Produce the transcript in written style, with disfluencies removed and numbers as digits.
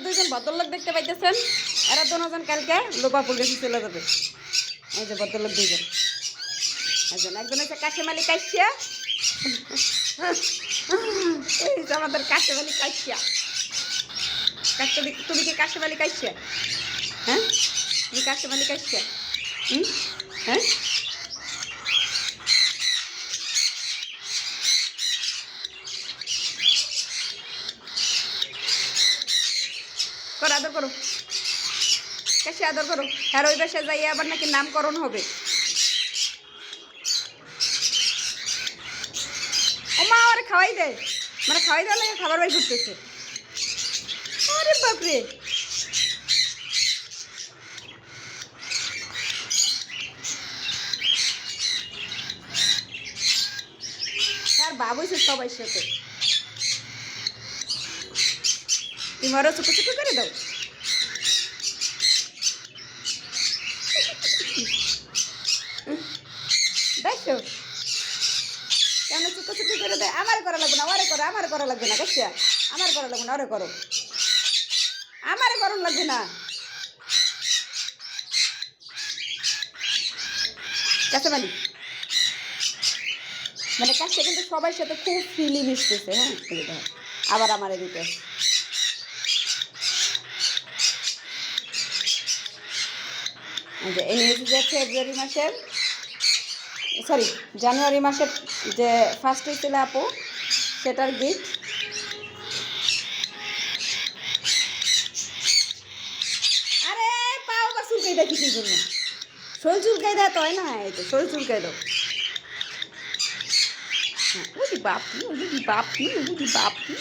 দুইজন ভদ্রলোক দেখতে পাইতেছেন, এরা দুজন কালকে লোপাপুর গেছে চলে যাবে। এই যে ভদ্রলোক দুইজন, একজন হচ্ছে কাশেম আলী কাশিয়া, এই যে আমাদের কাশেম আলী কাশিয়া। তুমি কি কাশেম আলী কাশিয়া? হ্যাঁ, তুমি কাশেম আলী কাশিয়া? হ্যাঁ, করো, আদর করো, কাশি আদর করো। হ্যাঁ, ওই বাসায় যাইয়ে আবার নাকি নামকরণ হবে। ও মা, আরে খাওয়াই দেয়, মানে খাওয়াই দেওয়া লাগে, খাবার বাই করতেছে। আরে বাপরে, আর বাবু হয়েছে সবাই সাথে। তুমি আরো ছোটো ছোটো করে দাও। দেখো কেন ছোটো ছোটো করে দেয়। আমার করা লাগবে না, ওরে করো। আমার করা লাগবে না কাশিয়া, আমার করা লাগবে না, ওরে করো। আমার গরম লাগবে না। কাঁচামালি মানে কাজটা কিন্তু সবার সাথে খুব ফ্রিলি মিশতেছে। হ্যাঁ, আবার আমার এদিকে এনে যে ফেব্রুয়ারি মাসের, সরি জানুয়ারি মাসের যে ফার্স্ট হয়েছিল আপু, সেটার গিফট। আরে পাও বা চুলকাই দেয় কিছুর জন্য, শরীর চুলকাই দেয় তো হয় না, এই তো শরীর চুলকাই দাও। হ্যাঁ, বুঝি বাপি, বুঝি বাপি, বুঝি বাপি।